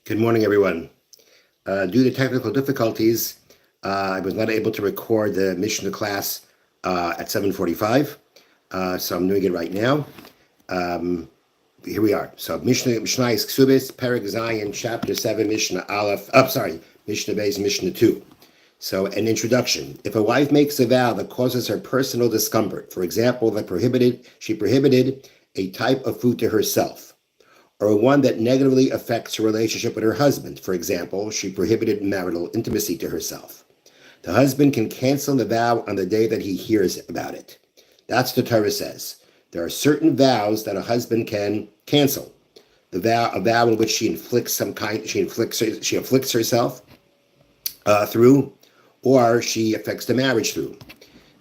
Good morning, everyone. Due to technical difficulties, I was not able to record the Mishnah class at 7:45, so I'm doing it right now. Here we are. So Mishna Kesubos, Perek Zayin, Chapter 7, Mishnah Aleph. Mishnah Beis, Mishnah 2. So an introduction. If a wife makes a vow that causes her personal discomfort, for example, she prohibited a type of food to herself, or one that negatively affects her relationship with her husband. For example, she prohibited marital intimacy to herself. The husband can cancel the vow on the day that he hears about it. That's what the Torah says. There are certain vows that a husband can cancel. A vow in which she inflicts herself through, or she affects the marriage through.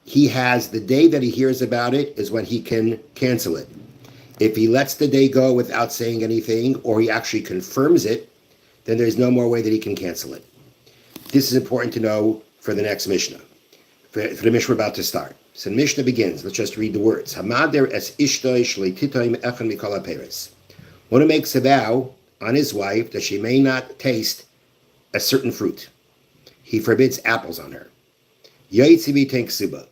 He has the day that he hears about it is when he can cancel it. If he lets the day go without saying anything, or he actually confirms it, then there's no more way that he can cancel it. This is important to know for the next Mishnah, for the Mishnah we're about to start. So the Mishnah begins. Let's just read the words. Hamader es ishtoi shleititoim echan mikol haperes. One who makes a vow on his wife that she may not taste a certain fruit. He forbids apples on her. Yoitzivi Kesubos.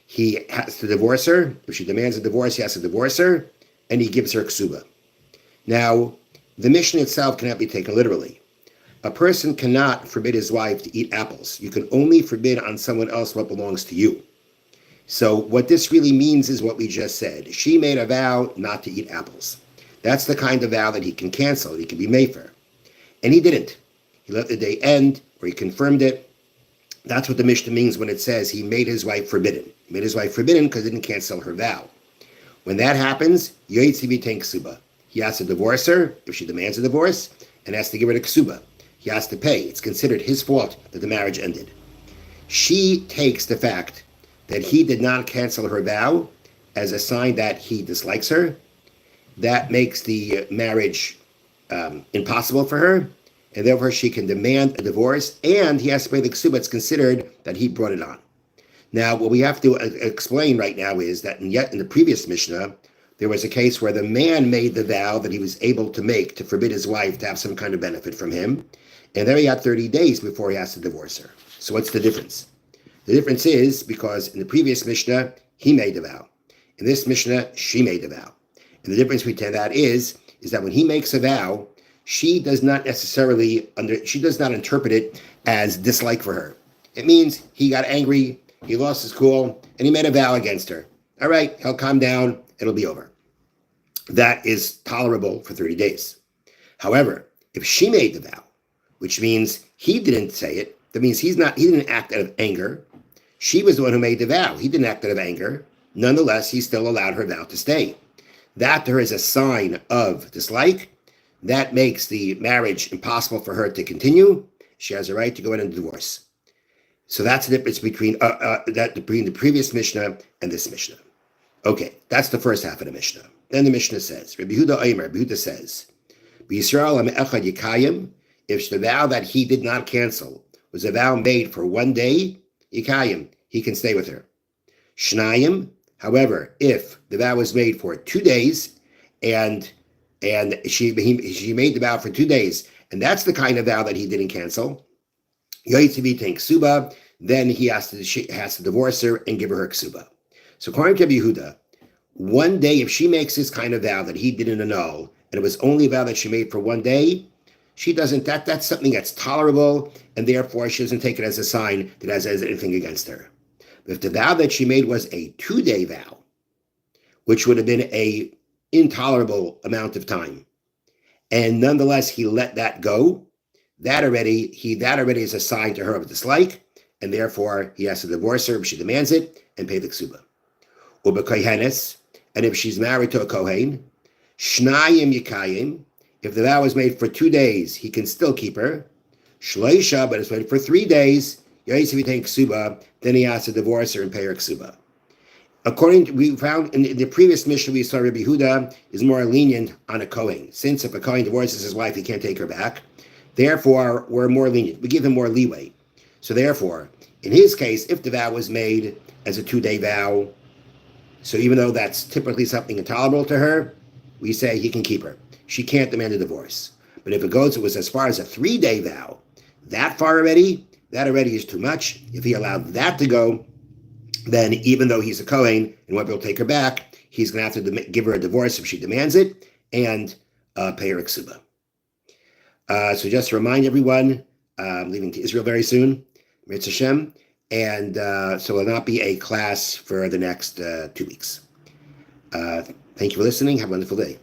He has to divorce her. If she demands a divorce, he has to divorce her, and he gives her ksuba. Now, the Mishnah itself cannot be taken literally. A person cannot forbid his wife to eat apples. You can only forbid on someone else what belongs to you. So what this really means is what we just said. She made a vow not to eat apples. That's the kind of vow that he can cancel. He can be mefer. And he didn't. He let the day end, or he confirmed it. That's what the Mishnah means when it says he made his wife forbidden. He made his wife forbidden because he didn't cancel her vow. When that happens, Yoitzivi Kesubos. He has to divorce her if she demands a divorce, and has to give her the ksuba. He has to pay. It's considered his fault that the marriage ended. She takes the fact that he did not cancel her vow as a sign that he dislikes her. That makes the marriage impossible for her, and therefore she can demand a divorce, and he has to pay the ksuba. It's considered that he brought it on. Now, what we have to explain right now is that in the previous Mishnah, there was a case where the man made the vow that he was able to make to forbid his wife to have some kind of benefit from him, and then he had 30 days before he has to divorce her. So what's the difference? The difference is because in the previous Mishnah, he made the vow. In this Mishnah, she made the vow. And the difference between that is that when he makes a vow, she does not interpret it as dislike for her. It means he got angry, he lost his cool, and he made a vow against her. All right, he'll calm down, it'll be over. That is tolerable for 30 days. However, if she made the vow, which means he didn't say it, that means he didn't act out of anger. She was the one who made the vow. He didn't act out of anger. Nonetheless, he still allowed her vow to stay. That to her is a sign of dislike. That makes the marriage impossible for her to continue. She has a right to go in and divorce. So that's the difference between the previous Mishnah and this Mishnah. Okay, that's the first half of the Mishnah. Then the Mishnah says, Rabbi Yehuda says, if the vow that he did not cancel was a vow made for 1 day, Yikayim, he can stay with her. Shnayim, however, if the vow was made for 2 days, and she made the vow for 2 days, and that's the kind of vow that he didn't cancel, Yoitzivi Kesubos, then she has to divorce her and give her ksuba. So according to Yehuda, 1 day, if she makes this kind of vow that he didn't annul, and it was only a vow that she made for 1 day, that's something that's tolerable, and therefore she doesn't take it as a sign that has anything against her. But if the vow that she made was a 2-day vow, which would have been a intolerable amount of time, and nonetheless he let that go, that already is a sign to her of dislike, and therefore he has to divorce her if she demands it and pay the ksuba. Ubekohenes, and if she's married to a kohen, shnayim yikayim, if the vow was made for 2 days, he can still keep her. Shleisha, but it's made for 3 days, yoitzivi ksuba, then he has to divorce her and pay her ksuba. We found in the previous Mishnah, we saw Rabbi Yehuda is more lenient on a kohen. Since if a kohen divorces his wife, he can't take her back. Therefore, we're more lenient. We give him more leeway. So therefore, in his case, if the vow was made as a 2-day vow, so even though that's typically something intolerable to her, we say he can keep her. She can't demand a divorce. But if it was as far as a 3-day vow, that far already, that already is too much. If he allowed that to go, then even though he's a Kohen and won't be able to take her back, he's going to have to give her a divorce if she demands it and pay her a ksuba. So just to remind everyone, I'm leaving to Israel very soon, Mitzvah Hashem, and so it will not be a class for the next 2 weeks. Thank you for listening. Have a wonderful day.